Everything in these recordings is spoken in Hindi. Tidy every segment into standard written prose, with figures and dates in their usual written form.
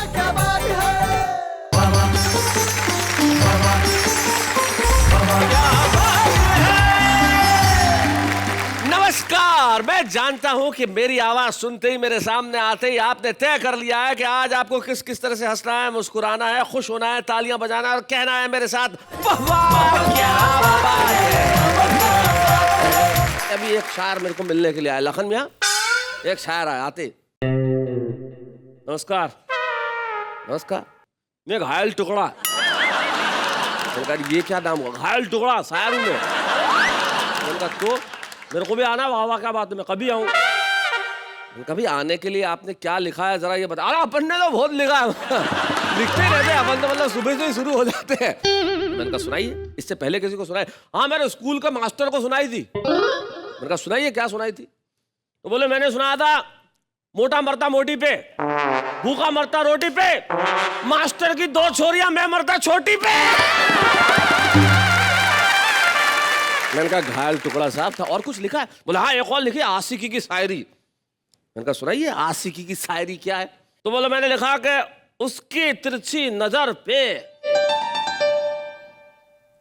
क्या बात है। नमस्कार। मैं जानता हूं कि मेरी आवाज सुनते ही, मेरे सामने आते ही आपने तय कर लिया है कि आज आपको किस किस तरह से हंसना है, मुस्कुराना है, खुश होना है, तालियां बजाना है और कहना है मेरे साथ वाह वाह क्या बात है। अभी एक शायर मेरे को मिलने के लिए आया, लखन मियां एक शायर आया आते। नमस्कार। नमस्कार। मैं घायल टुकड़ा। ये क्या नाम हुआ? घायल टुकड़ा शायर हूं मैं। तो मेरे को भी आना, वाह वाह क्या बात है, मैं कभी आऊं। कभी आने के लिए आपने क्या लिखा है जरा ये बता। अरे अपन ने तो बहुत लिखा है। लिखते रहते हैं अपन तो, मतलब सुबह से ही शुरू हो जाते हैं। मैंने कहा सुनाइए। इससे पहले किसी को सुनाई? हाँ मेरे स्कूल के मास्टर को सुनाई थी। मैंने कहा सुनाइए क्या सुनाई थी? तो बोले मैंने सुनाया था मोटा मरता मोटी पे, भूखा मरता रोटी पे, मास्टर की 2 छोरियां, मैं मरता छोटी पे। मैंने कहा घायल टुकड़ा साहब था, और कुछ लिखा है? बोला हाँ एक और लिखी, आशिकी की शायरी। मैंने कहा सुनाइए आशिकी की शायरी क्या है? तो बोला मैंने लिखा कि उसकी तिरछी नजर पे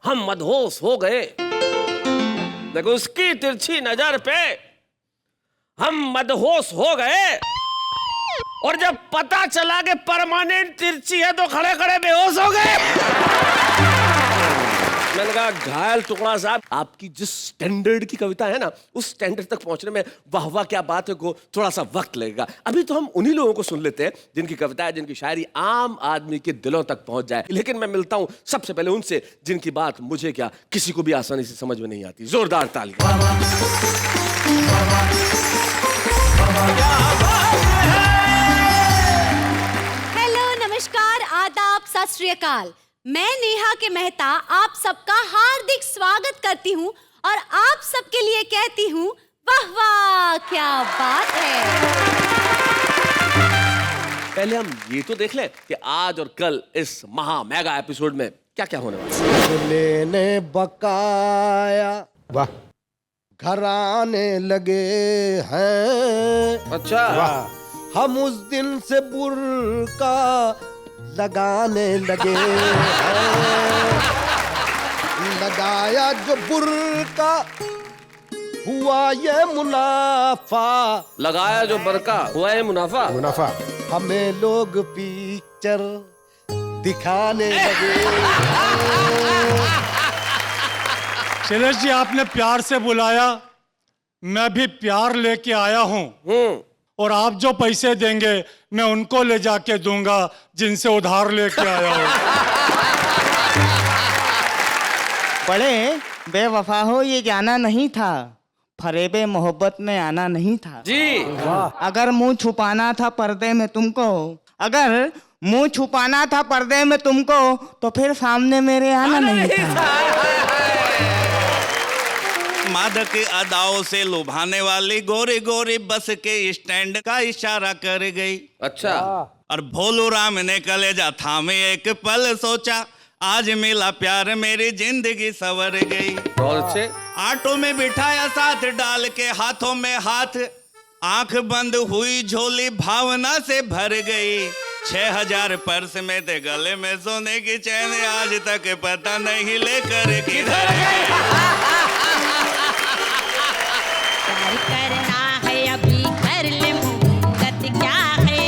हम मदहोश हो गए। देखो उसकी तिरछी नजर पे हम मदहोश हो गए, और जब पता चला कि परमानेंट तिरछी है तो खड़े खड़े बेहोश हो गए। मैंने कहा घायल टुकड़ा साहब, आपकी जिस स्टैंडर्ड की कविता है ना, उस स्टैंडर्ड तक पहुंचने में वाह वाह क्या बात है को थोड़ा सा वक्त लगेगा। अभी तो हम उन्हीं लोगों को सुन लेते हैं जिनकी कविताएं, जिनकी शायरी आम आदमी के दिलों तक पहुंच जाए। लेकिन मैं मिलता हूं सबसे पहले उनसे जिनकी बात मुझे क्या किसी को भी आसानी से समझ में नहीं आती। जोरदार तालियां। हेलो, नमस्कार, आदाब, सत श्री अकाल। मैं नेहा के मेहता आप सबका हार्दिक स्वागत करती हूँ और आप सबके लिए कहती हूँ वाह वाह क्या बात है। पहले हम ये तो देख लें कि आज और कल इस महा मेगा एपिसोड में क्या क्या होने वाला है। लेने बकाया वाह, घर आने लगे हैं। अच्छा वाह। हम उस दिन से बुर्का लगाने लगे हैं। लगाया जो बुर्का हुआ ये मुनाफा। लगाया जो बरका हुआ है मुनाफा। मुनाफा। हमें लोग पिक्चर दिखाने लगे। शैलेश जी आपने प्यार से बुलाया, मैं भी प्यार लेके आया हूँ। और आप जो पैसे देंगे मैं उनको ले जाके दूंगा जिनसे उधार लेके आया हूँ। बड़े बेवफा हो ये जाना नहीं था, फरेबे मोहब्बत में आना नहीं था जी। अगर मुंह छुपाना था पर्दे में तुमको, अगर मुंह छुपाना था पर्दे में तुमको, तो फिर सामने मेरे आना नहीं था। मादक अदाओं से लुभाने वाली गोरी गोरी बस के स्टैंड का इशारा कर गई। अच्छा। और भोलू राम ने कलेजा थामे एक पल सोचा, आज मिला प्यार मेरी जिंदगी संवर गई। बहुत अच्छे। ऑटो में बिठाया साथ डाल के हाथों में हाथ, आंख बंद हुई झोली भावना से भर गई। 6000 पर्स में थे गले में सोने की चैन, आज तक पता नहीं लेकर किधर गई। करना है अभी कर ले, मुहब्बत क्या है,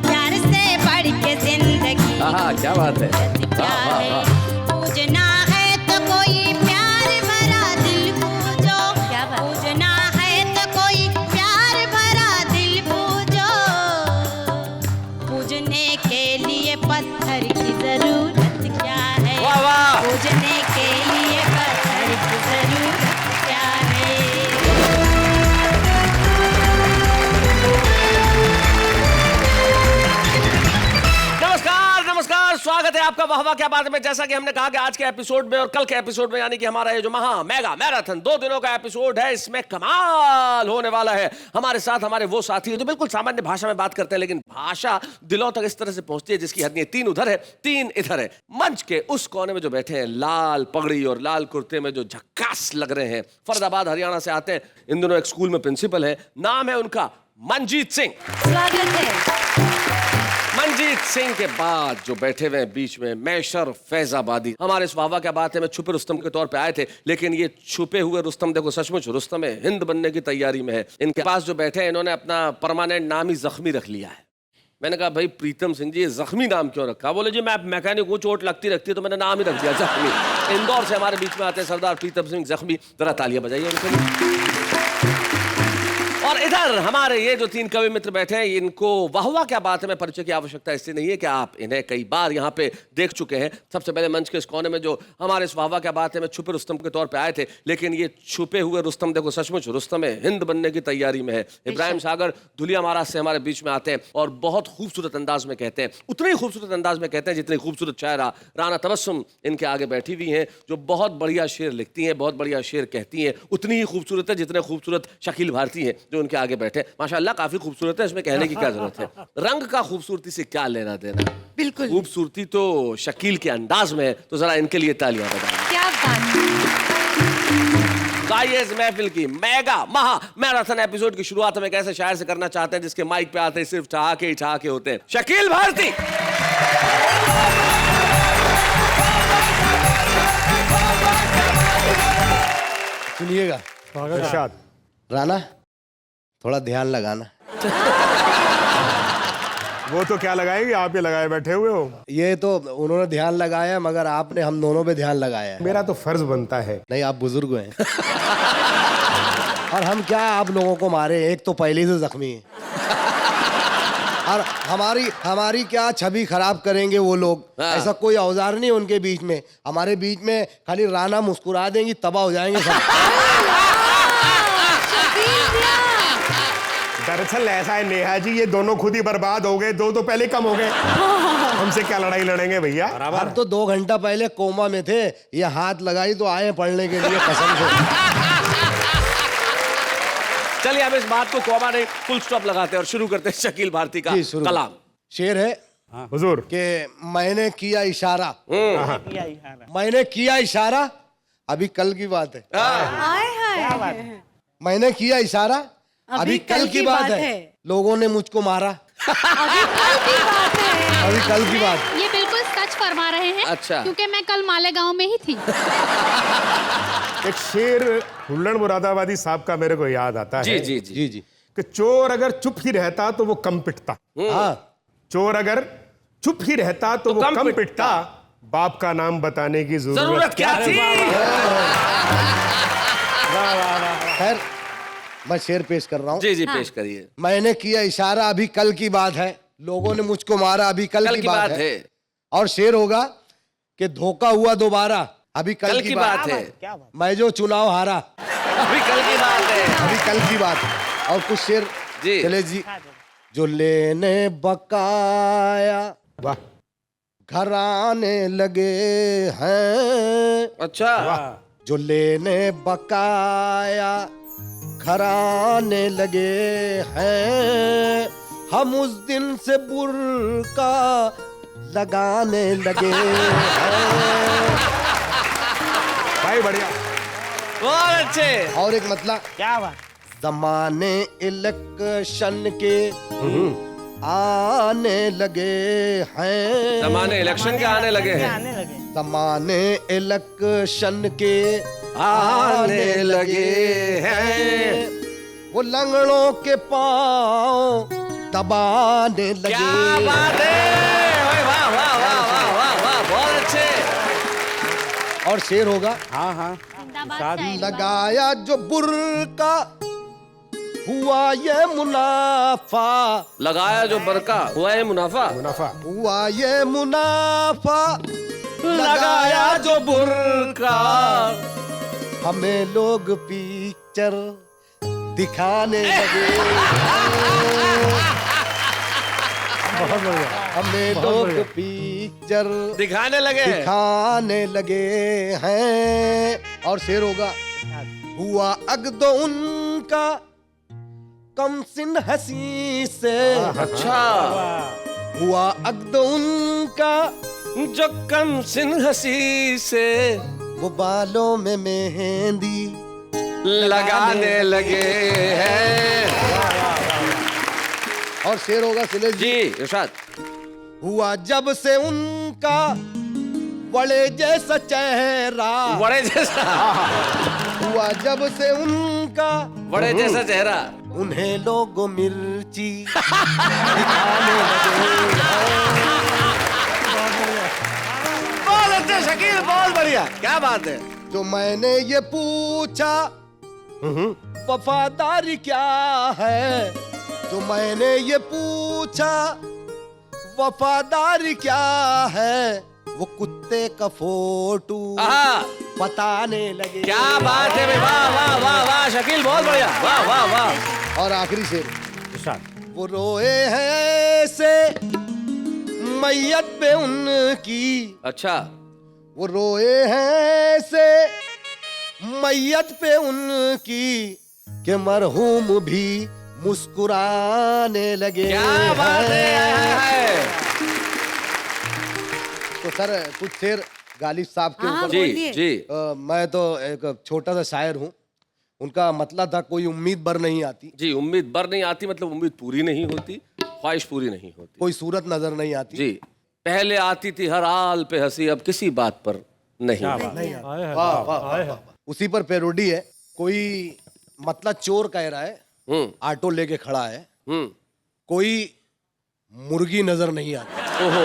प्यार से बढ़ के जिंदगी क्या बात है। क्या है। पूजना है तो कोई प्यार भरा दिल पूजो, पूजना है तो कोई प्यार भरा दिल पूजो। पूजने के लिए पत्थर की जरूरत क्या है, वाह वाह। पूजने के लिए पत्थर की जरूरत क्या है। नमस्कार, स्वागत है आपका वाह वाह क्या बात है में। जैसा कि हमने कहा कि आज के एपिसोड में और कल के एपिसोड में, यानी कि हमारा ये जो महा मेगा मैराथन 2 दिनों का एपिसोड है, इसमें कमाल होने वाला है। हमारे साथ हमारे वो साथी हैं जो बिल्कुल सामान्य भाषा में बात करते हैं, लेकिन भाषा दिलों तक इस तरह से पहुंचती है जिसकी हद नहीं है। 3 उधर है, 3 इधर है। मंच के उस कोने में जो बैठे हैं, लाल पगड़ी और लाल कुर्ते में जो झक्कास लग रहे हैं, फरीदाबाद हरियाणा से आते हैं। इन दोनों एक स्कूल में प्रिंसिपल है, नाम है उनका मनजीत सिंह। स्वागत है। रंजीत सिंह के बाद जो बैठे हुए हैं बीच में मैशर फैजाबादी, हमारे इस वाहवा क्या बात है में छुपे रुस्तम के तौर पे आए थे, लेकिन ये छुपे हुए रुस्तम देखो सचमुच रुस्तम है, हिंद बनने की तैयारी में है। इनके पास जो बैठे हैं इन्होंने अपना परमानेंट नाम ही जख्मी रख लिया है। मैंने कहा भाई प्रीतम सिंह जी ये जख्मी नाम क्यों रखा? बोले जी मैं मैकेनिक हूँ, चोट लगती रखती है तो मैंने नाम ही रख दिया जख्मी। इंदौर से हमारे बीच में आते हैं सरदार प्रीतम सिंह जख्मी, जरा तालियां बजाइए उनके लिए। और इधर हमारे ये जो तीन कवि मित्र बैठे हैं इनको वाहवा क्या बात है में परिचय की आवश्यकता इसलिए नहीं है कि आप इन्हें कई बार यहाँ पे देख चुके हैं। सबसे पहले मंच के इस कोने में जो हमारे इस वाहवा क्या बात है में छुपे रुस्तम के तौर पे आए थे, लेकिन ये छुपे हुए रुस्तम देखो सचमुच रुस्तम है, हिंद बनने की तैयारी में है। इब्राहिम सागर धुलिया महाराज से हमारे बीच में आते हैं और बहुत खूबसूरत अंदाज में कहते हैं, उतने ही खूबसूरत अंदाज में कहते हैं जितनी खूबसूरत शायरा राना तबस्सुम इनके आगे बैठी हुई हैं, जो बहुत बढ़िया शेर लिखती हैं, बहुत बढ़िया शेर कहती हैं। उतनी ही खूबसूरत है जितने खूबसूरत शकील भारती हैं जो उनके आगे बैठे। माशाल्लाह काफी खूबसूरत है, इसमें कहने की क्या जरूरत है। रंग का खूबसूरती से क्या लेना देना, बिल्कुल खूबसूरती तो शकील के अंदाज में है। तो जरा इनके लिए तालियां बजाएं। क्या बात है। आइए इस महफिल की मेगा महा मैराथन एपिसोड की शुरुआत में कैसे शायर से करना चाहते हैं जिसके माइक पे आते हैं सिर्फ ठहाके ही ठहाके होते हैं। शकील भारती। सुनिएगा राना, थोड़ा ध्यान लगाना। वो तो क्या लगाएंगे, आप ये लगाए बैठे हुए हो। ये तो उन्होंने ध्यान लगाया मगर आपने हम दोनों पे ध्यान लगाया है। मेरा तो फर्ज बनता है। नहीं आप बुजुर्ग हैं। और हम क्या आप लोगों को मारे, एक तो पहले से जख्मी है और हमारी क्या छवि खराब करेंगे वो लोग। ऐसा कोई औजार नहीं उनके बीच में, हमारे बीच में खाली राना मुस्कुरा देंगी तबाह हो जाएंगे सब। दरअसल ऐसा है नेहा जी, ये दोनों खुद ही बर्बाद हो गए, दो तो पहले कम हो गए। हमसे क्या लड़ाई लड़ेंगे भैया। हम तो 2 घंटा पहले कोमा में थे, ये हाथ लगाई तो आए पढ़ने के लिए कसम से। चलिए अब इस बात को कोमा नहीं फुल स्टॉप लगाते हैं और शुरू करते हैं शकील भारती का कलाम। शेर है हुजूर कि मैंने किया इशारा, मैंने किया इशारा, अभी कल की बात है। हाय हाय, मैंने किया इशारा, अभी कल की बात है। लोगों ने मुझको मारा, अभी कल की बात है। अभी कल की बात। ये बिल्कुल सच फरमा रहे हैं। अच्छा। क्योंकि मैं कल मालेगांव में ही थी। एक शेर हुल्लड़ मुरादाबादी साहब का मेरे को याद आता है। जी जी जी जी जी कि चोर अगर चुप ही रहता तो वो कम पिटता। हाँ चोर अगर चुप ही रहता तो वो कम पिटता। बाप का नाम बताने की जरूरत क्या थी? खैर मैं शेर पेश कर रहा हूँ। जी जी पेश करिए। मैंने किया इशारा, अभी कल की बात है। लोगों ने मुझको मारा, अभी कल की बात है। और शेर होगा कि धोखा हुआ दोबारा, अभी कल की बात है। मैं जो चुनाव हारा, अभी कल की बात है। अभी कल की बात है। और कुछ शेर जी। चले जी। जो लेने बकाया वाह घर आने लगे हैं, अच्छा जो लेने बकाया घर आने लगे हैं, हम उस दिन से बुर्का लगाने लगे हैं। भाई बढ़िया। बहुत अच्छे। और एक मतलब क्या बात। जमाने इलेक्शन के आने लगे हैं, जमाने इलेक्शन के आने लगे हैं। जमाने इलेक्शन के आने लगे हैं। वो लंगड़ों के पांव दबाने लगे। क्या बात है। ओए वाह वाह वाह वाह वाह वाह, बहुत अच्छे। और शेर होगा हाँ लगाया जो बुर्का हुआ ये मुनाफा, लगाया जो बरका हुआ है मुनाफा। मुनाफा हुआ ये मुनाफा, लगाया जो बुर्का, हमें लोग पिक्चर दिखाने लगे। बहुत बढ़िया। हमें लोग पिक्चर दिखाने लगे। दिखाने लगे हैं। और शेर होगा हुआ अगदो उनका कम सिन हसी से, अच्छा हुआ अगदो उनका जो कम सिन हसी से वो बालों में मेहंदी लगाने लगे हैं। और शेर होगा सुनील जी इरशाद। हुआ जब से उनका बड़े जैसा चेहरा, बड़े जैसा, हुआ जब से उनका बड़े जैसा चेहरा, उन्हें लोग मिर्ची दिखाने लगे हैं। बहुत अच्छे शकील, बहुत बढ़िया, क्या बात है। जो मैंने ये पूछा वफादारी क्या है, जो मैंने ये पूछा वफादारी क्या है, वो कुत्ते का फोटो बताने लगे। क्या बात है भाई, वाह वाह वाह वाह शकील, बहुत बढ़िया, वाह वाह वाह। और आखिरी शेर, वो रोए हैं ऐसे मैयत पे उनकी, अच्छा, वो रोए हैं ऐसे मैयत पे उनकी कि मरहूम भी मुस्कुराने लगे। क्या बात है। तो सर कुछ शेर गालिब साहब के हाँ, ऊपर। जी जी, मैं तो एक छोटा सा शायर हूँ। उनका मतलब था कोई उम्मीद बर नहीं आती, जी उम्मीद बर नहीं आती, मतलब उम्मीद पूरी नहीं होती, ख्वाहिश पूरी नहीं होती। कोई सूरत नजर नहीं आती। जी, पहले आती थी हर हाल पे हंसी, अब किसी बात पर नहीं। वाह वाह, उसी पर पैरोडी है। कोई मतलब चोर कह रहा है, ऑटो लेके खड़ा है, कोई मुर्गी नजर नहीं आती। ओहो,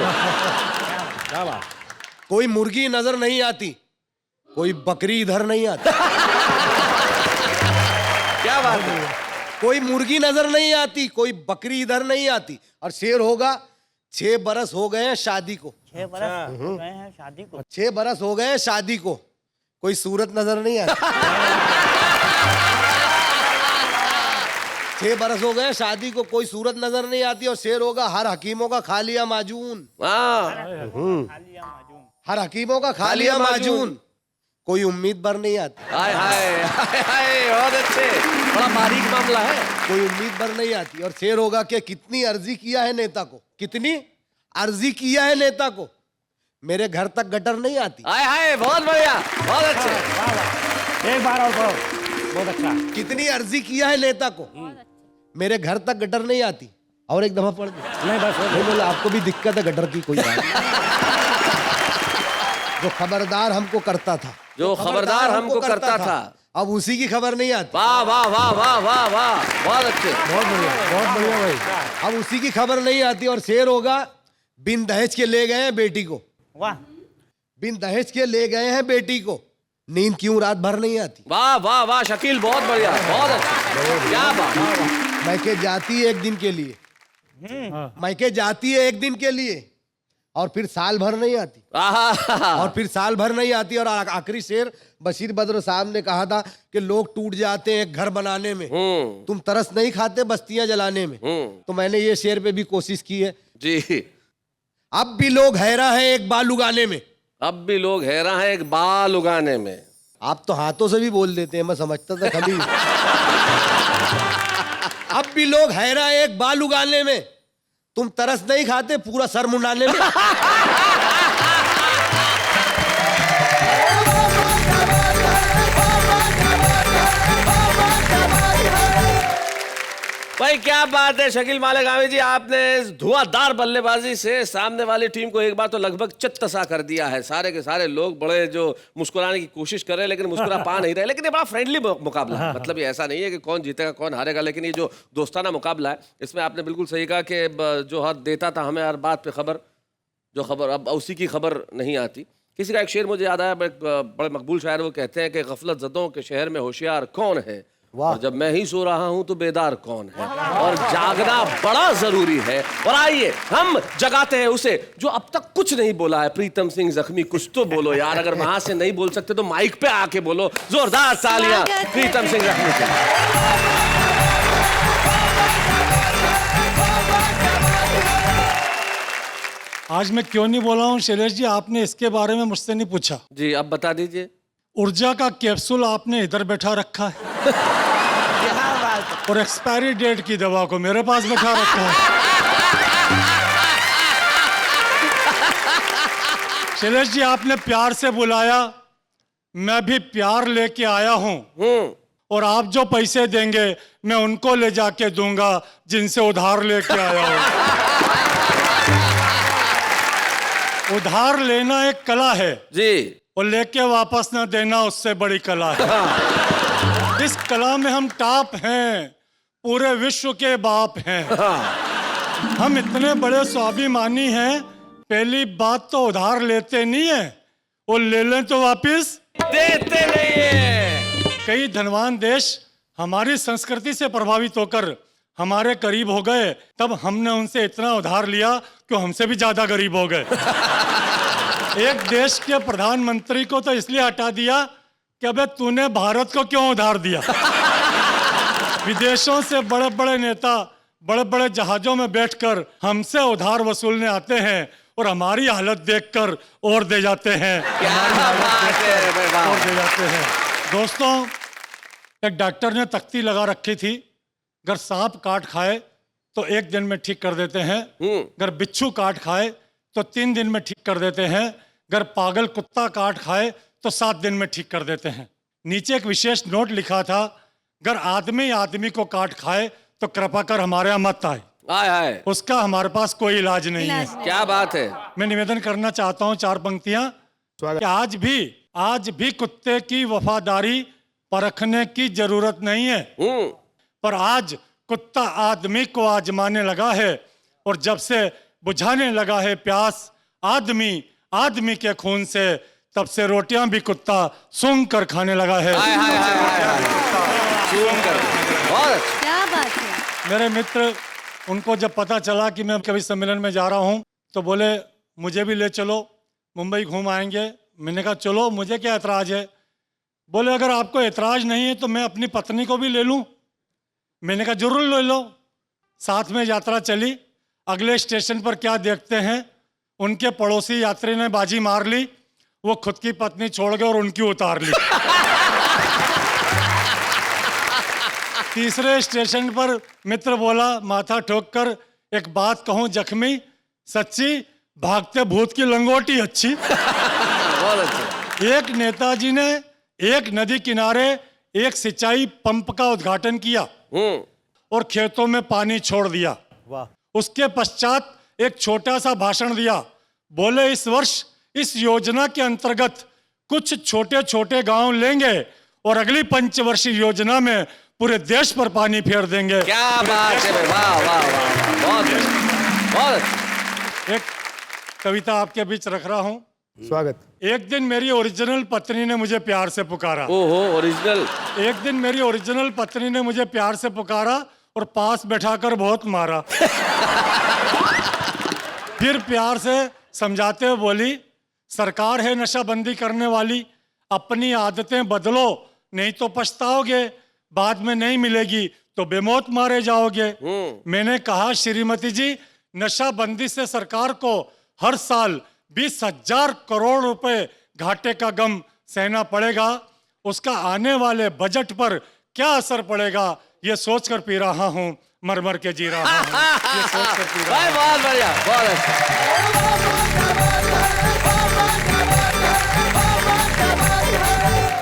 कोई मुर्गी नजर नहीं आती, कोई बकरी इधर नहीं आती। क्या बात है। कोई मुर्गी नजर नहीं आती, कोई बकरी इधर नहीं आती। और शेर होगा 6 बरस हो गए हैं शादी को, 6 बरस हो गए हैं शादी को, 6 बरस हो गए हैं शादी को, कोई सूरत नजर नहीं आती। 6 बरस हो गए हैं शादी को, कोई सूरत नजर नहीं आती। और शेर होगा हर हकीमों का खा लिया माजून, हर हकीमों का खा लिया माजून, कोई उम्मीद बर नहीं आती। हाय हाय हाय हाय, बहुत अच्छे, बड़ा बारीक मामला है। कोई उम्मीद बर नहीं आती। और शेर होगा कि कितनी अर्जी किया है नेता को, कितनी अर्जी किया है नेता को, मेरे घर तक गटर नहीं आती। हाय हाय, बहुत बढ़िया, बहुत अच्छे। एक बार और पढ़ो, बहुत अच्छा। कितनी अर्जी किया है नेता को, मेरे घर तक गटर नहीं आती। और एक दफा पढ़ दो। नहीं बस नहीं बोला आपको भी दिक्कत है गटर की, कोई बात नहीं। जो खबरदार हमको करता था, जो खबरदार हमको करता था, अब उसी की खबर नहीं आती। वाह वाह वाह वाह वाह वाह, बहुत अच्छे, बहुत बढ़िया, बहुत बढ़िया भाई। अब उसी की खबर नहीं आती। और शेर होगा बिन दहेज के ले गए हैं बेटी को, वाह, बिन दहेज के ले गए हैं बेटी को, नींद क्यों रात भर नहीं आती। वाह वाह वाह शकील, बहुत बढ़िया, बहुत अच्छा, क्या बात। मैके जाती है एक दिन के लिए, मैके जाती है एक दिन के लिए, और फिर साल भर नहीं आती, आहा, और फिर साल भर नहीं आती। और आखिरी शेर बशीर बद्र साहब ने कहा था कि लोग टूट जाते हैं एक घर बनाने में, तुम तरस नहीं खाते बस्तियां जलाने में। तो मैंने ये शेर पे भी कोशिश की है। जी, अब भी लोग हैरान हैं एक बाल उगाने में, अब भी लोग हैरान हैं एक बाल उगाने में। आप तो हाथों से भी बोल देते हैं, मैं समझता था कभी। अब भी लोग हैरान हैं एक बाल उगाने में, तुम तरस नहीं खाते पूरा सर मुंडाने में। भाई क्या बात है शकील मालेगामी जी, आपने धुआंधार बल्लेबाजी से सामने वाली टीम को एक बार तो लगभग चित्त-सा कर दिया है। सारे के सारे लोग बड़े जो मुस्कुराने की कोशिश कर रहे हैं लेकिन मुस्कुरा पा नहीं रहे। लेकिन ये बड़ा फ्रेंडली मुकाबला है, मतलब ये ऐसा नहीं है कि कौन जीतेगा कौन हारेगा, लेकिन ये जो दोस्ताना मुकाबला है इसमें आपने बिल्कुल सही कहा कि जो हर देता था हमें हर बात पे खबर, जो खबर अब उसी की खबर नहीं आती। किसी का एक शेर मुझे याद आया, बड़े मकबूल शायर, वो कहते हैं कि गफलत ज़दों के शहर में होशियार कौन है, और जब मैं ही सो रहा हूं तो बेदार कौन है, और जागना बड़ा जरूरी है। और आइए हम जगाते हैं उसे जो अब तक कुछ नहीं बोला है। प्रीतम सिंह जख्मी, कुछ तो बोलो यार, अगर वहां से नहीं बोल सकते तो माइक पे आके बोलो। जोरदार तालियां प्रीतम सिंह जख्मी के। आज मैं क्यों नहीं बोला हूँ शैलेश जी, आपने इसके बारे में मुझसे नहीं पूछा। जी अब बता दीजिए। ऊर्जा का कैप्सूल आपने इधर बैठा रखा है और एक्सपायरी डेट की दवा को मेरे पास बैठा रखा है। शैलेश जी आपने प्यार से बुलाया, मैं भी प्यार लेके आया हूँ, और आप जो पैसे देंगे मैं उनको ले जाके दूंगा जिनसे उधार लेके आया हूँ। उधार लेना एक कला है जी। और लेके वापस ना देना उससे बड़ी कला है। इस कला में हम टॉप हैं, पूरे विश्व के बाप हैं। हम इतने बड़े स्वाभिमानी हैं, पहली बात तो उधार लेते नहीं है, वो ले लें तो वापस देते नहीं है। कई धनवान देश हमारी संस्कृति से प्रभावित होकर हमारे करीब हो गए, तब हमने उनसे इतना उधार लिया कि हमसे भी ज्यादा गरीब हो गए। एक देश के प्रधानमंत्री को तो इसलिए हटा दिया कि अबे तूने भारत को क्यों उधार दिया। विदेशों से बड़े बड़े नेता बड़े बड़े जहाजों में बैठकर हमसे उधार वसूलने आते हैं और हमारी हालत देखकर और दे जाते हैं। और दे जाते हैं। दोस्तों, एक डॉक्टर ने तख्ती लगा रखी थी, अगर सांप काट खाए तो 1 दिन में ठीक कर देते हैं, अगर बिच्छू काट खाए तो 3 दिन में ठीक कर देते हैं, अगर पागल कुत्ता काट खाए तो 7 दिन में ठीक कर देते हैं। नीचे एक विशेष नोट लिखा था, अगर आदमी आदमी को काट खाए तो कृपा कर हमारे यहाँ मत आए। आए आए। उसका हमारे पास कोई इलाज नहीं है। क्या बात है। मैं निवेदन करना चाहता हूँ 4 पंक्तियां कि आज भी कुत्ते की वफादारी परखने की जरूरत नहीं है, पर आज कुत्ता आदमी को आजमाने लगा है और जब से बुझाने लगा है प्यास आदमी आदमी के खून से, तब से रोटियां भी कुत्ता सूंघ कर खाने लगा है। हाय हाय हाय हाय। सूंघ कर। बहुत अच्छा। क्या बात है। मेरे मित्र, उनको जब पता चला कि मैं कवि सम्मेलन में जा रहा हूं तो बोले मुझे भी ले चलो, मुंबई घूम आएंगे। मैंने कहा चलो, मुझे क्या एतराज है। बोले अगर आपको एतराज नहीं है तो मैं अपनी पत्नी को भी ले लूं। मैंने कहा जरूर ले लो। साथ में यात्रा चली। अगले स्टेशन पर क्या देखते हैं, उनके पड़ोसी यात्री ने बाजी मार ली, वो खुद की पत्नी छोड़ गए और उनकी उतार ली। तीसरे स्टेशन पर मित्र बोला माथा ठोक कर, एक बात कहूं जख्मी, सच्ची भागते भूत की लंगोटी अच्छी। बहुत अच्छा। एक नेताजी ने एक नदी किनारे एक सिंचाई पंप का उद्घाटन किया और खेतों में पानी छोड़ दिया। उसके पश्चात एक छोटा सा भाषण दिया। बोले इस वर्ष इस योजना के अंतर्गत कुछ छोटे छोटे गांव लेंगे और अगली पंचवर्षीय योजना में पूरे देश पर पानी फेर देंगे। क्या बात है। वाह वाह वाह। बहुत अच्छा। बहुत अच्छा। एक कविता आपके बीच रख रहा हूं। स्वागत। एक दिन मेरी ओरिजिनल पत्नी ने मुझे प्यार से पुकारा। ओहो, ओरिजिनल। एक दिन मेरी ओरिजिनल पत्नी ने मुझे प्यार से पुकारा और पास बैठाकर बहुत मारा। फिर प्यार से समझाते हुए बोली, सरकार है नशाबंदी करने वाली, अपनी आदतें बदलो नहीं तो पछताओगे, बाद में नहीं मिलेगी तो बेमौत मारे जाओगे। मैंने कहा श्रीमती जी, नशाबंदी से सरकार को हर साल 20,000 करोड़ रुपए घाटे का गम सहना पड़ेगा। उसका आने वाले बजट पर क्या असर पड़ेगा ये सोचकर पी रहा हूँ, मर मर के जी रहा हूँ। ये सोचकर पी रहा हूँ। बहुत बढ़िया। बहुत अच्छा।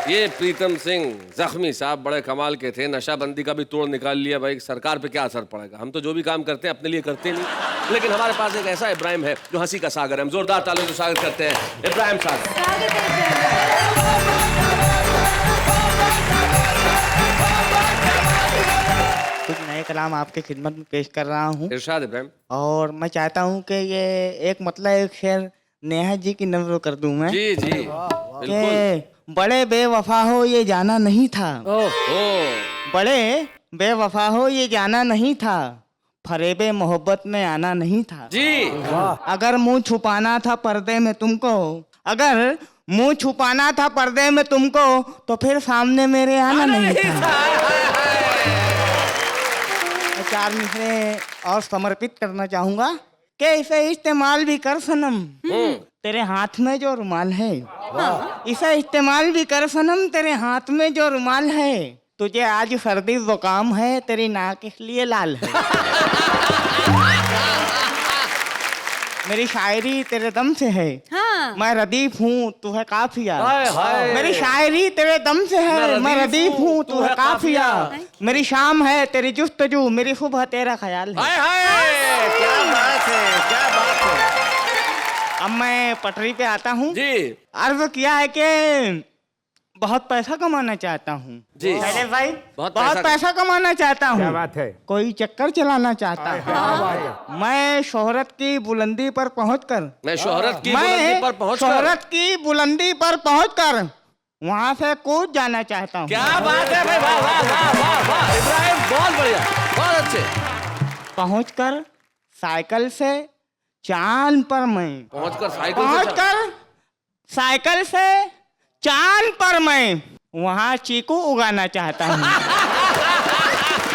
ये प्रीतम सिंह जख्मी साहब बड़े कमाल के थे। नशाबंदी का भी तोड़ निकाल लिया। भाई सरकार पे क्या असर पड़ेगा, हम तो जो भी काम करते हैं अपने लिए करते नहीं, लेकिन हमारे पास एक ऐसा इब्राहिम है जो हंसी का सागर है। हम जोरदार तालियों से स्वागत करते हैं इब्राहिम साहब। स्वागत है इब्राहिम। कुछ नए कलाम आपके खिदमत में पेश कर रहा हूँ इरशाद इब्राहिम। और मैं चाहता हूँ कि ये एक मतलब एक शेर नेहा जी की नज़र कर दूं मैं। जी जी बिल्कुल। कि बड़े बेवफा हो ये जाना नहीं था, ओहो। बड़े बेवफा हो ये जाना नहीं था, फरेबे मोहब्बत में आना नहीं था। जी अगर मुंह छुपाना था पर्दे में तुमको, अगर मुंह छुपाना था पर्दे में तुमको, तो फिर सामने मेरे आना नहीं था। मैं 4 मिसरे और समर्पित करना चाहूंगा कि इसे इस्तेमाल भी कर सनम, तेरे हाथ में जो रुमाल है, इसे इस्तेमाल भी कर सनम, तेरे हाथ में जो रुमाल है, तुझे आज सर्दी जुकाम है, तेरी नाक इसलिए लाल है। मेरी शायरी तेरे दम से है, हाँ। मैं रदीफ हूँ तू है काफिया। हाय हाय। मेरी शायरी तेरे दम से है, मैं रदीफ हूँ तू है काफिया। मेरी शाम है तेरी जुस्तजू, मेरी सुबह तेरा ख्याल है। हाय हाय। क्या बात है, क्या बात है। अब मैं पटरी पे आता हूँ। जी अर्ज किया है कि बहुत पैसा कमाना चाहता हूँ। जी। शैलेश भाई बहुत बहुत पैसा कमाना चाहता क्या हूँ। बात है? कोई चक्कर चलाना चाहता हूँ। मैं शोहरत की बुलंदी पर पहुंचकर मैं शोहरत की बुलंदी पर पहुंचकर शोहरत की बुलंदी पर पहुंचकर वहां से कूद जाना चाहता हूँ। क्या बात है भाई, वाह वाह वाह वाह वाह इब्राहिम, बहुत बढ़िया, बहुत अच्छे। पहुंचकर साइकिल से चांद पर मैं पहुंचकर साइकिल से पहुंचकर साइकिल से चांद पर मैं वहां चीकू उगाना चाहता हूँ।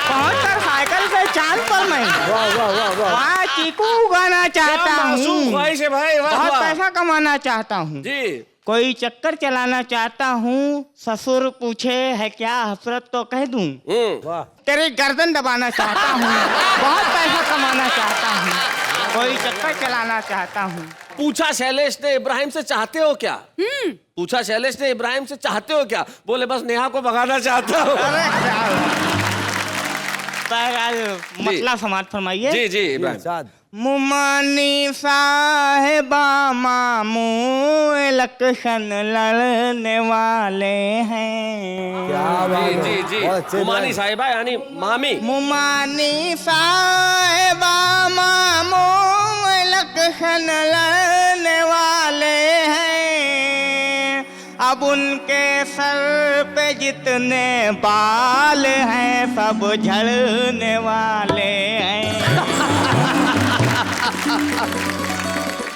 पहुंचकर साइकिल से चांद पर मैं वहां चीकू उगाना चाहता क्या मासूम हूँ। ख्वाहिश है भाई, वाह बहुत वाह। पैसा कमाना चाहता हूँ। जी कोई चक्कर चलाना चाहता हूँ। ससुर पूछे है क्या हसरत तो कह दूं। तेरी गर्दन दबाना चाहता हूँ। बहुत पैसा कमाना चाहता हूँ। कोई चक्कर चलाना चाहता हूँ। पूछा शैलेश ने इब्राहिम से चाहते हो क्या? पूछा शैलेश ने इब्राहिम से चाहते हो क्या? बोले बस नेहा को भगाना चाहता हूँ। अरे क्या मतलब समाज फरमाइए। जी जी इब्राहिम। मुमानी साहेबा मामू इलेक्शन लड़ने वाले हैं। जी जी जी उमानी साहिबा यानी मामी। मुमानी साहेबा मामू इलेक्शन लड़ने वाले हैं। अब उनके सर पे जितने बाल हैं सब झड़ने वाले हैं।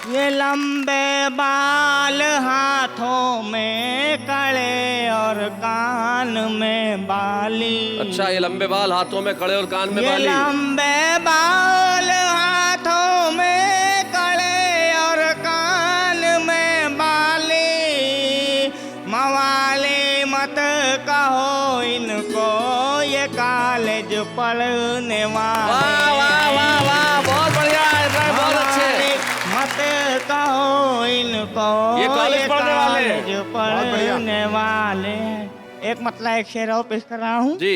ये लंबे बाल हाथों में कड़े और कान में बाली। अच्छा ये लंबे बाल हाथों में कड़े और कान में ये बाली। लंबे बाल हाथों में कड़े और कान में बाली। मवाली मत कहो इनको ये कॉलेज पढ़ने वाले। वाह वाह वाह वाह बहुत बढ़िया इब्राहिम, बहुत अच्छे। मत कहो इनको ये कॉलेज पढ़ने वाले हैं। कॉलेज पढ़ने वाले हैं। एक मतलब एक शेर और पेश कर रहा हूँ। जी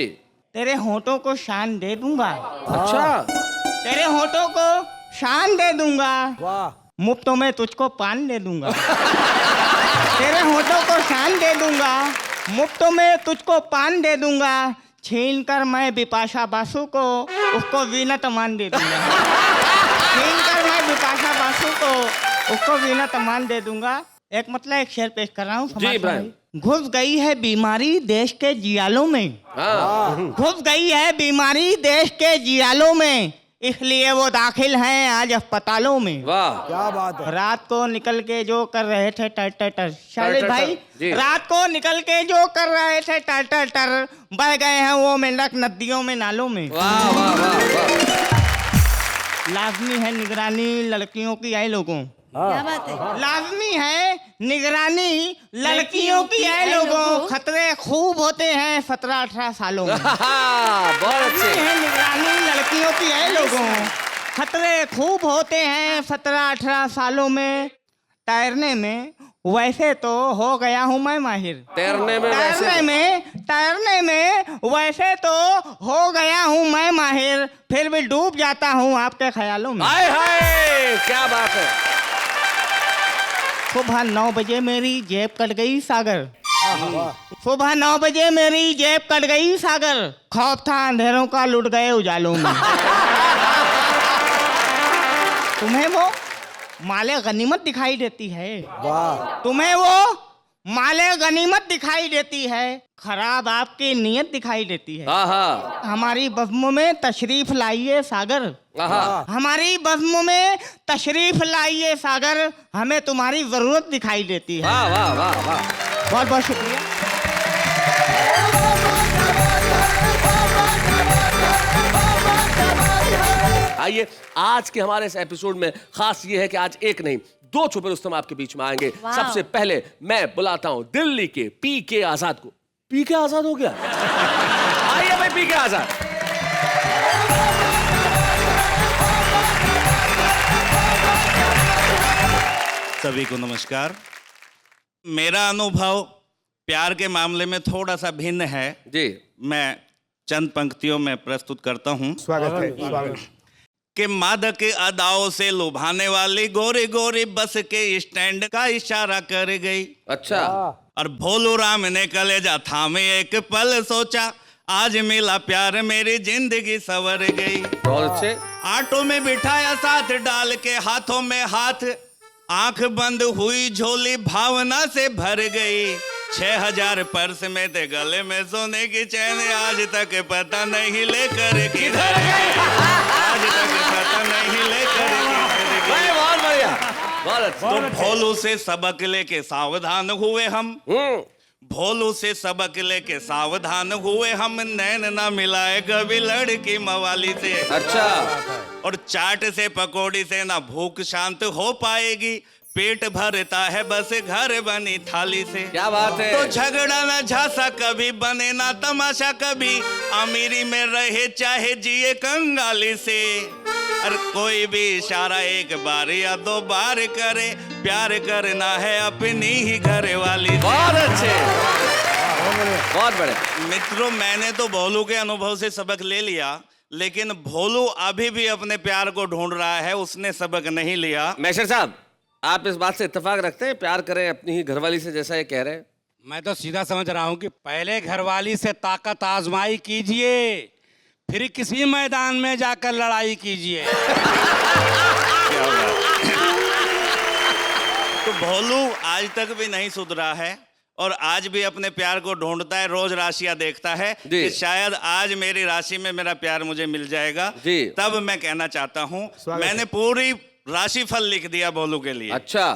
तेरे होठों को शान दे दूंगा। अच्छा तेरे होठों को शान दे दूंगा। मुफ्तों में तुझको पान दे दूंगा। तेरे होठों को शान दे दूंगा। मुफ्तों में तुझको पान दे दूंगा। छीन कर मैं बिपाशा बासु को उसको वीनत मान दे दूंगा। छीन कर मैं बिपाशा बासु को उसको वीनत मान दे दूंगा। एक मतलब एक शेर पेश कर रहा हूँ। जी इब्राहिम। घुस गई है बीमारी देश के जियालों में। हाँ घुस गई है बीमारी देश के जियालों में, इसलिए वो दाखिल हैं आज अस्पतालों में। वाह रात को निकल के जो कर रहे थे टर टर टर। शैलेश भाई जी। रात को निकल के जो कर रहे थे टर टर टर बह गए हैं वो मेंढक नदियों में नालों में। वाह वाह वाह वाह। लाजमी है निगरानी लड़कियों की आए लोगों। क्या बात है। लाजमी है निगरानी लड़कियों की आए लोगों। खतरे खूब होते हैं 17-18 सालों में। बहुत अच्छे। है निगरानी लड़कियों की है लोगों। खतरे खूब होते हैं 17-18 सालों में। तैरने में वैसे तो हो गया हूँ मैं माहिर। तैरने में तैरने में वैसे तो हो गया हूँ मैं माहिर। फिर भी डूब जाता हूँ आपके ख्यालों में। हाय हाय क्या बात है। सुबह 9 बजे मेरी जेब कट गई सागर। सुबह 9 बजे मेरी जेब कट गई सागर। खौफ था अंधेरों का लुट गए उजालों में। तुम्हें वो माले गनीमत दिखाई देती है। तुम्हें वो माले गनीमत दिखाई देती है। खराब आपकी नीयत दिखाई देती है। हमारी बज़्म में तशरीफ लाइए सागर। हमारी बज़्म में तशरीफ लाइए सागर। हमें तुम्हारी जरूरत दिखाई देती है। वाह वाह वाह वाह। बहुत बहुत शुक्रिया। आइए आज के हमारे इस एपिसोड में खास ये है कि आज एक नहीं 2 छुपे रुस्तम आपके बीच में आएंगे। सबसे पहले मैं बुलाता हूं दिल्ली के पीके आजाद को। पीके आजाद हो गया? आइए भाई पीके आजाद। सभी को नमस्कार। मेरा अनुभव प्यार के मामले में थोड़ा सा भिन्न है जी। मैं चंद पंक्तियों में प्रस्तुत करता हूं। स्वागत है, स्वागत। कि मादक अदाओं से लुभाने वाली गोरी गोरी बस के स्टैंड का इशारा कर गई। अच्छा। और भोलू राम ने कलेजा थामे एक पल सोचा, आज मिला प्यार मेरी जिंदगी संवर गई। बहुत अच्छे। ऑटो में बिठाया साथ डाल के हाथों में हाथ, आंख बंद हुई झोली भावना से भर गई। 6000 पर्स में थे गले में सोने की चैन, आज तक पता नहीं लेकर किधर गई। आज तक पता नहीं लेकर किधर गई। बहुत बढ़िया, बहुत अच्छा। तो भोलू से सबक लेके सावधान हुए हम, भोलू से सबक लेके सावधान हुए हम, नैन ना मिलाए कभी लड़की मवाली से। अच्छा। और चाट से पकौड़ी से ना भूख शांत हो पाएगी, पेट भरता है बस घर बनी थाली से। क्या बात है। तो झगड़ा ना झांसा कभी, बने ना तमाशा कभी, अमीरी में रहे चाहे जिए कंगाली से। और कोई भी इशारा एक बार या 2 बार करे, प्यार करना है अपनी ही घर वाली से। बहुत अच्छे, बहुत बड़े। मित्रों, मैंने तो भोलू के अनुभव से सबक ले लिया, लेकिन भोलू अभी भी अपने प्यार को ढूंढ रहा है, उसने सबक नहीं लिया। मैशर साहब, आप इस बात से इत्तेफाक रखते हैं, प्यार करें अपनी ही घरवाली से, जैसा ये कह रहे हैं? मैं तो सीधा समझ रहा हूँ कि पहले घरवाली से ताकत आजमाई कीजिए, फिर किसी मैदान में जाकर लड़ाई कीजिए। तो भोलू आज तक भी नहीं सुधरा है और आज भी अपने प्यार को ढूंढता है, रोज राशियां देखता है कि शायद आज मेरी राशि में मेरा प्यार मुझे मिल जाएगा। जी। तब मैं कहना चाहता हूँ, मैंने पूरी राशिफल लिख दिया भोलू के लिए। अच्छा।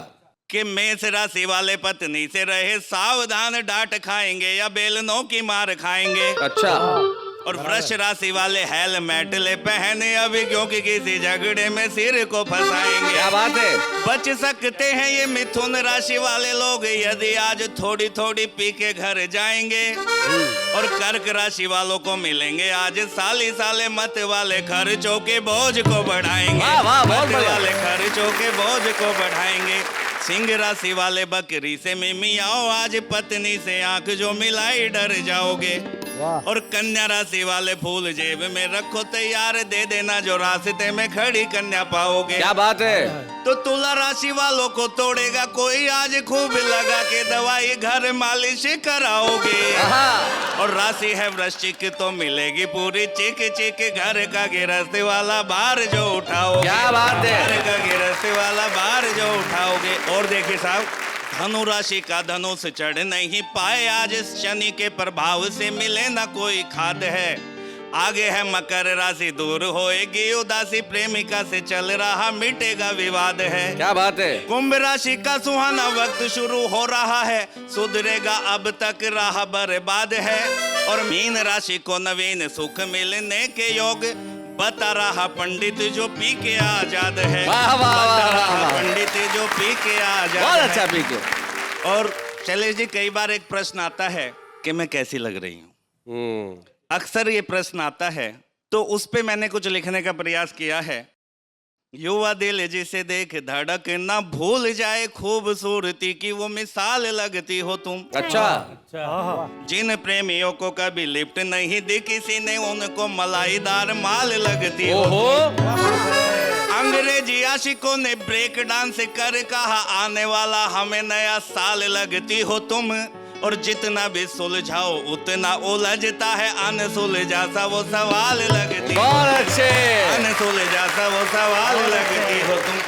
कि मेष राशि वाले पत्नी से रहे सावधान, डांट खाएंगे या बेलनों की मार खाएंगे। अच्छा। और वृष राशि वाले हेलमेट ले पहने अभी, क्योंकि किसी झगड़े में सिर को फंसाएंगे। क्या बात है। बच सकते हैं ये मिथुन राशि वाले लोग यदि आज थोड़ी थोड़ी पी के घर जाएंगे। और कर्क राशि वालों को मिलेंगे आज साली साले मत वाले, खर्चों के बोझ को बढ़ाएंगे। वाह, वाह, बहुत मत बढ़िया। वाले खर्चों के बोझ को बढ़ाएंगे। सिंह राशि वाले बकरी से मिमियाओ, आज पत्नी से आंख जो मिलाई डर जाओगे। और कन्या राशि वाले फूल जेब में रखो तैयार, दे देना जो रास्ते में खड़ी कन्या पाओगे। क्या बात है। तो तुला राशि वालों को तोड़ेगा कोई, आज खूब लगा के दवाई घर मालिश कराओगे। और राशि है वृश्चिक तो मिलेगी पूरी चिक चिक, घर का गिरस्ती वाला बार जो उठाओगे। क्या बात है। घर का गिरस्ती वाला बार जो उठाओगे। और देखिए साहब, धनु राशि का धनुष चढ़ नहीं पाए आज, शनि के प्रभाव से मिले ना कोई खाद है। आगे है मकर राशि, दूर होएगी उदासी, प्रेमिका से चल रहा मिटेगा विवाद है। क्या बात है। कुंभ राशि का सुहाना वक्त शुरू हो रहा है, सुधरेगा अब तक राह बर्बाद है। और मीन राशि को नवीन सुख मिलने के योग, बता रहा पंडित जो पी के आजाद है। वाह, वाह, वाह, बता वाह, रहा वाह। पंडित जो पी के आजाद बहुत है। अच्छा पी के। और शैलेश जी, कई बार एक प्रश्न आता है कि मैं कैसी लग रही हूँ। अक्सर ये प्रश्न आता है, तो उस पे मैंने कुछ लिखने का प्रयास किया है। युवा दिल जिसे देख धड़क ना भूल जाए, खूबसूरती की वो मिसाल लगती हो तुम। अच्छा। जिन प्रेमियों को कभी लिफ्ट नहीं दी किसी ने, उनको मलाईदार माल लगती हो तुम। अंग्रेजी आशिकों ने ब्रेक डांस कर कहा, आने वाला हमें नया साल लगती हो तुम। और जितना भी सुलझाओ उतना उलझता है, अनसुलझा सा वो सवाल लगती। बहुत अच्छे। अनसुलझा सा वो सवाल लगती हो तुम।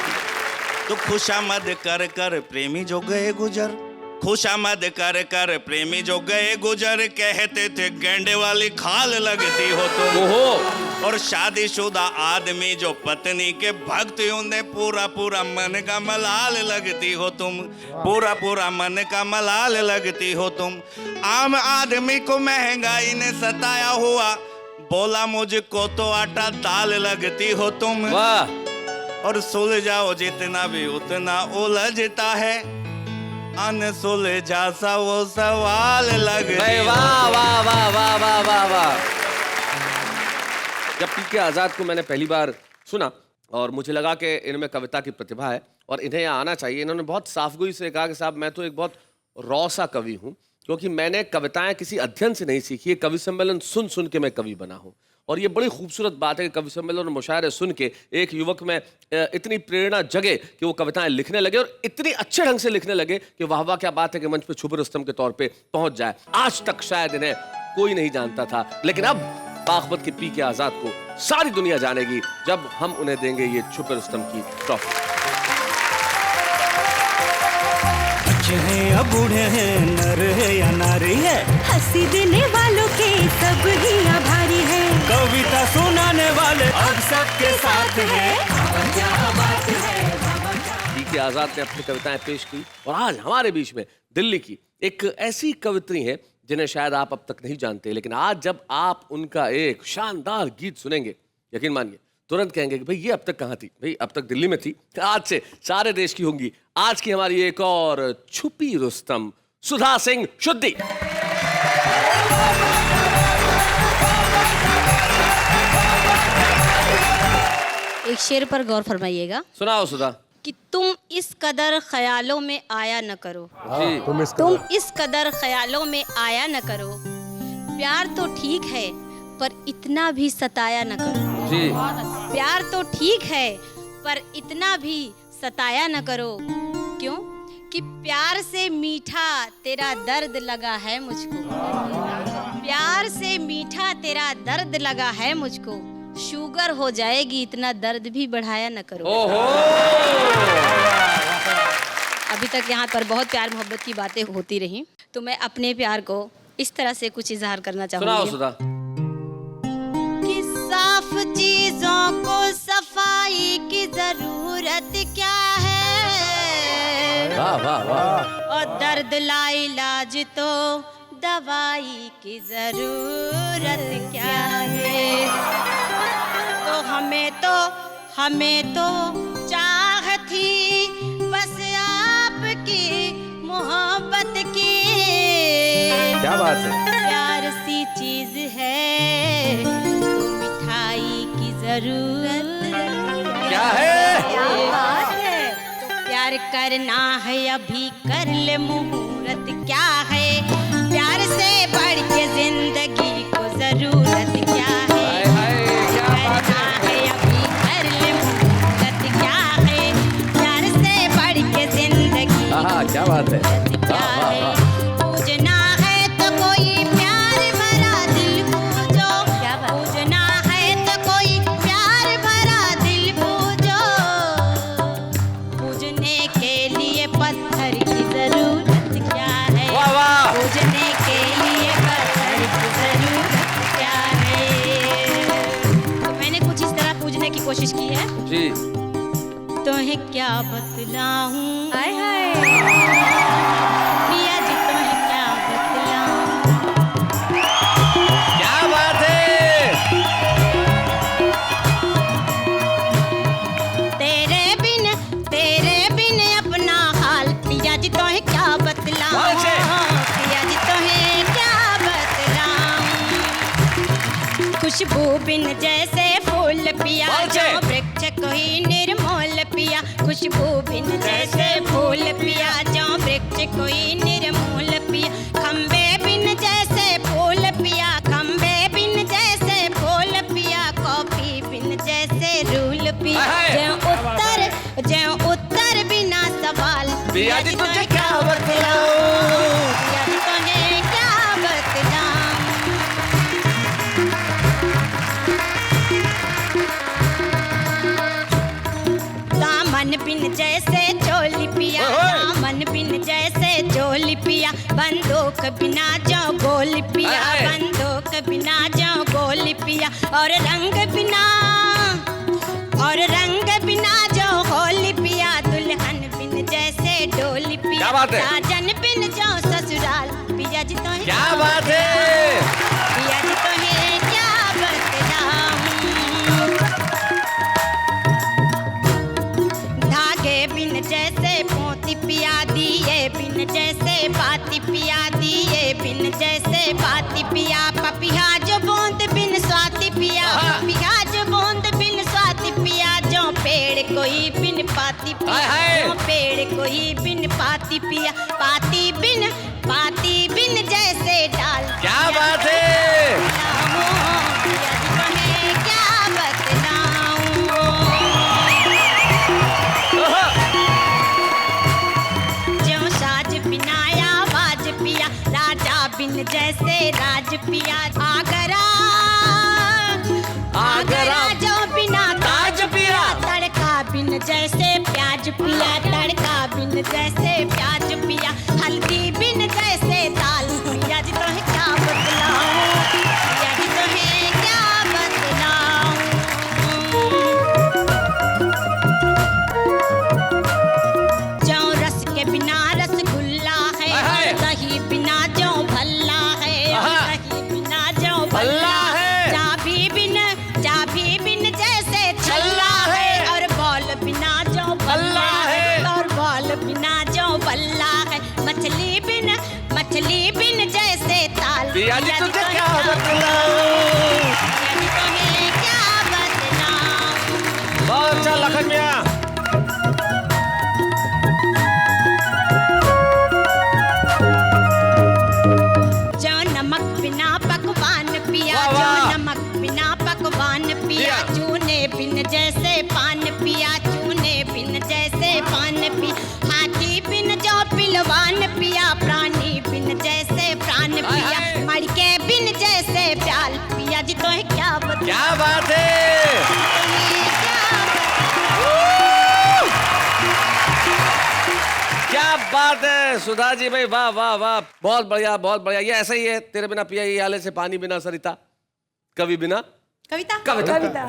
तो खुशामद कर कर प्रेमी जो गए गुजर, खुशामद कर कर प्रेमी जो गए गुजर, कहते थे गेंडे वाली खाल लगती हो तुम। और शादीशुदा आदमी जो पत्नी के भक्त, उन्हें पूरा पूरा मन का मलाल लगती हो तुम। पूरा पूरा मन का मलाल लगती हो तुम। आम आदमी को महंगाई ने सताया हुआ, बोला मुझको तो आटा दाल लगती हो तुम। वाह। और सुलझाओ जितना भी उतना उलझता है, अनसुलझा सा वो सवाल लगती। वाह वाह वाह वाह वाह वाह वाह। जब पी के आजाद को मैंने पहली बार सुना और मुझे लगा कि इनमें कविता की प्रतिभा है और इन्हें यहाँ आना चाहिए। इन्होंने बहुत साफगोई से कहा कि साहब मैं तो एक बहुत रॉ सा कवि हूँ, क्योंकि मैंने कविताएं किसी अध्ययन से नहीं सीखी है, कवि सम्मेलन सुन सुन के मैं कवि बना हूँ। और ये बड़ी खूबसूरत बात है कि कवि सम्मेलन और मुशायरे सुन के एक युवक में इतनी प्रेरणा जगे कि वो कविताएं लिखने लगे और इतनी अच्छे ढंग से लिखने लगे कि वाह वाह क्या बात है कि मंच पे छुपे रुस्तम के तौर पे पहुंच जाए। आज तक शायद इन्हें कोई नहीं जानता था, लेकिन अब बागवत के पी के आजाद को सारी दुनिया जानेगी जब हम उन्हें देंगे ये छुपे रुस्तम की ट्रॉफी। बच्चे हैं या बूढ़े हैं, नर है या नारी है, हंसी देने वालों के सब ही आभारी है, कविता सुनाने वाले अब सबके साथ है। पी के आजाद ने अपनी कविताएं पेश की और आज हमारे बीच में दिल्ली की एक ऐसी कवित्री है जिन्हें शायद आप अब तक नहीं जानते, लेकिन आज जब आप उनका एक शानदार गीत सुनेंगे, यकीन मानिए तुरंत कहेंगे कि भाई ये अब तक कहाँ थी, भाई अब तक दिल्ली में थी, आज से सारे देश की होंगी। आज की हमारी एक और छुपी रुस्तम, सुधा सिंह शुद्धि। एक शेर पर गौर फरमाइएगा। सुनाओ सुधा। कि तुम इस कदर ख्यालों में आया न करो, जी। तुम इस कदर ख्यालों में आया न करो, प्यार तो ठीक है पर इतना भी सताया न करो, जी। प्यार तो ठीक है पर इतना भी सताया न करो। क्यों? कि प्यार से मीठा तेरा दर्द लगा है मुझको, प्यार से मीठा तेरा दर्द लगा है मुझको, शुगर हो जाएगी इतना दर्द भी बढ़ाया न करो। ओहो। अभी तक यहाँ पर बहुत प्यार मोहब्बत की बातें होती रही, तो मैं अपने प्यार को इस तरह से कुछ इजहार करना चाहूँगी। सुनाओ सुधा। कि साफ चीजों को सफाई की जरूरत क्या है, वाह वाह वाह। और दर्द ला इलाज तो दवाई की जरूरत क्या है। तो हमें तो चाह थी बस आपकी मोहब्बत की, क्या बात है। प्यार सी चीज है तो मिठाई की जरूरत क्या है, क्या बात है। तो प्यार करना है अभी कर ले मुहूर्त क्या है, प्यार से बढ़ के जिंदगी को जरूरत क्या है। करना है अभी कर ले मुहूर्त क्या है, प्यार से बढ़ के जिंदगी क्या बात है। क्या है। पूजना है तो कोई प्यार भरा दिल पूजो, पूजना है तो कोई प्यार भरा दिल पूजो, पूजने के लिए पत्थर की जरूरत क्या है, पूजने के लिए पत्थर की जरूरत क्या है। तो मैंने कुछ इस तरह पूजने की कोशिश की है जी। तुम्हें क्या बतलाऊं, हाय हाय प्रिया जी तुम्हें क्या बतलाऊं। क्या बात है। तेरे बिन अपना हाल प्रिया जी तुम्हें क्या बतलाऊं, प्रिया जी तुम्हें क्या बतलाऊं। खुशबू बिन जैसे फूल पिया जो वृक्ष कोई निर्मोल पिया, खुशबू बिन जैसे फूल पिया जो वृक्ष कोई निर्मूल पिया, खम्बे बिन जैसे फूल पिया, खम्बे बिन जैसे फूल पिया, कॉफी बिन जैसे रूल पिया, जो उत्तर बिना सवाल पिया जी तुझे क्या बतलाऊं, पिया जी तुझे क्या बतलाऊं। दामन बिन जैसे चोली पिया, दामन बिन जैसे चोली पिया, बंदूक बिना जो गोली पिया, बंदूक बिना जो गोली पिया, और रंग बिना जो होली पिया, दुल्हन बिन जैसे डोली पिया, साजन बिन जो ससुराल पिया जी तो क्या बात है। पिया जी तो क्या बतलाऊं। धागे बिन जैसे मोती पिया, दिए बिन जैसे बाती पिया, दिए बिन जैसे बाती पिया, पपिया जो बूंद बिन स्वाति पिया, पपिया जो बूंद बिन स्वाति पिया, जो पेड़ कोई बिन पाती पिया, जो पेड़ कोई बिन पाती पिया, पाती बिन जैसे डाल। क्या बात है। पिया जी जैसे राज पिया आगरा आगरा जो बिना ताज पिया तड़का बिन जैसे प्याज पिया तड़का बिन जैसे प्याज पिया हल्दी बिन जैसे दाल पिया जी तो है क्या बतलाऊं पिया जी तो है क्या बतलाऊं जौ रस के बिना रसगुल्ला है दही बिना जौ भल्ला है दही बिना जौ भल्ला है चाबी बिन जैसे छल्ला है और बॉल बिना जो बल्ला है और बॉल बिना जो बल्ला है मछली बिन जैसे ताल पिया जी तुझे क्या बतलाऊं पिया जी तुम्हें क्या बतलाऊं बहुत अच्छा लखन मियां जो नमक बिना पकवान पिया जो नमक बिना पकवान पिया चूने बिन जैसे पान पिया चूने बिन जैसे पान पी हाथी बिन जो पिलवान पिया प्राणी बिन जैसे प्राण पिया मड़के बिन जैसे प्याल पिया जी तो है क्या बता क्या बात है क्या बात है सुधा जी भाई वाह वाह वाह बहुत बढ़िया ये ऐसा ही है तेरे बिना पिया ये हाल से पानी बिना सरिता कवि बिना कविता कविता क्या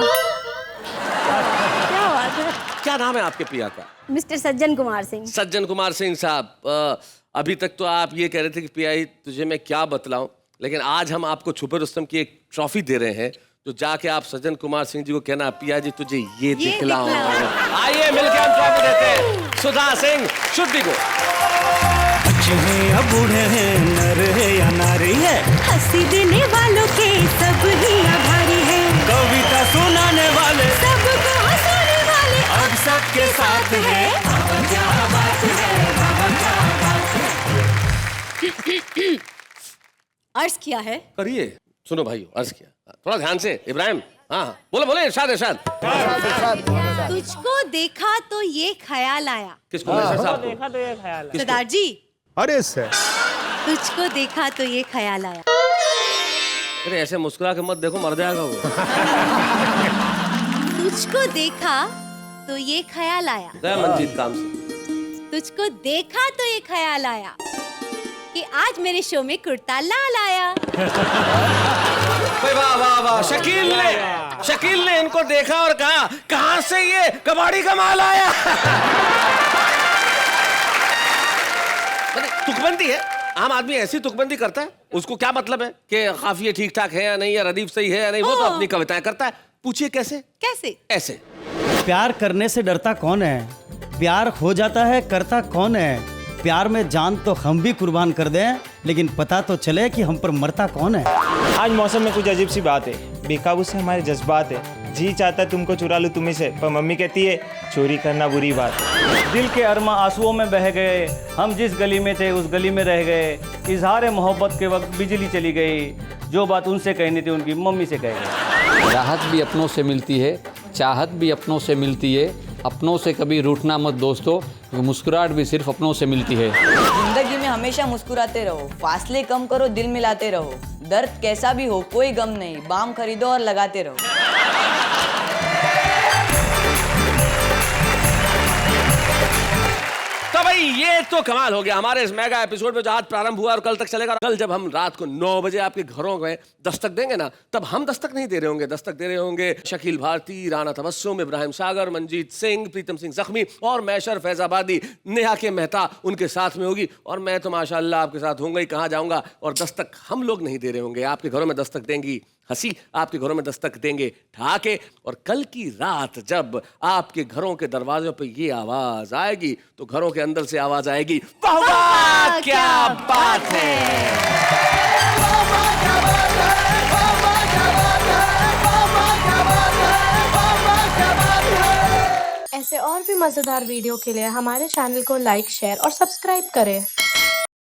बात है क्या नाम है आपके पिया का मिस्टर सज्जन कुमार सिंह। सज्जन कुमार सिंह साहब अभी तक तो आप ये कह रहे थे कि पिया तुझे मैं क्या बतलाऊं लेकिन आज हम आपको छुपे रुस्तम की एक ट्रॉफी दे रहे हैं तो जाके आप सज्जन कुमार सिंह जी को कहना पिया जी तुझे ये दिखलाऊं आइए मिलकर हम ट्रॉफी देते हैं सुधा सिंह शुद्धि को बच्चे हैं या बूढ़े हैं नर है या नारी है हंसी देने वालों के सब ही आभारी है कविता सुनाने वाले सबको हंसाने वाले अब सबके साथ है अर्ज किया है करिए सुनो भाई अर्ज किया थोड़ा ध्यान से इब्राहिम हाँ बोले इरशाद इरशाद तुझको देखा तो ये ख्याल आया किसको साहब देखा तो ये ख्याल सरदार जी अरे सर तुझको देखा तो ये ख्याल आया अरे ऐसे मुस्कुरा के मत देखो मर जाएगा वो तुझको देखा तो ये ख्याल आया गया मंजीत काम से तुझको देखा तो ये ख्याल आया कि आज मेरे शो में कुर्ता लाल आया वाह वाह वाह शकील ने इनको देखा और कहा कहां से ये कबाड़ी का माल आया तुकबंदी है आम आदमी ऐसी तुकबंदी करता है उसको क्या मतलब है कि काफिये ठीक ठाक है या नहीं या रदीफ सही है या नहीं वो तो अपनी कविताएं करता है पूछिए कैसे ऐसे प्यार करने से डरता कौन है प्यार हो जाता है करता कौन है प्यार में जान तो हम भी कुर्बान कर दें लेकिन पता तो चले कि हम पर मरता कौन है आज मौसम में कुछ अजीब सी बात है बेकाबू से हमारे जज्बात है जी चाहता है तुमको चुरा लूं तुम्ही से पर मम्मी कहती है चोरी करना बुरी बात दिल के अरमा आंसुओं में बह गए हम जिस गली में थे उस गली में रह गए इजहार मोहब्बत के वक्त बिजली चली गई जो बात उनसे कहनी थी उनकी मम्मी से कह गई राहत भी अपनों से मिलती है चाहत भी अपनों से मिलती है अपनों से कभी रूठना मत दोस्तों मुस्कुराहट भी सिर्फ अपनों से मिलती है जिंदगी में हमेशा मुस्कुराते रहो फासले कम करो दिल मिलाते रहो दर्द कैसा भी हो कोई गम नहीं बाम खरीदो और लगाते रहो तो भाई ये तो कमाल हो गया हमारे इस मेगा एपिसोड में जो आज प्रारंभ हुआ और कल तक चलेगा कल जब हम रात को 9 बजे आपके घरों में दस्तक देंगे ना तब हम दस्तक नहीं दे रहे होंगे दस्तक दे रहे होंगे शकील भारती राना तबस्सुम इब्राहिम सागर मंजीत सिंह प्रीतम सिंह जख्मी और मैशर फैजाबादी नेहा के मेहता उनके साथ में होगी और मैं तो माशाल्लाह आपके साथ होऊंगा ही कहाँ जाऊंगा और दस्तक हम लोग नहीं दे रहे होंगे आपके घरों में दस्तक देंगी हंसी आपके घरों में दस्तक देंगे ठहाके और कल की रात जब आपके घरों के दरवाजों पे ये आवाज आएगी तो घरों के अंदर से आवाज आएगी वाह वाह क्या बात है ऐसे और भी मजेदार वीडियो के लिए हमारे चैनल को लाइक शेयर और सब्सक्राइब करें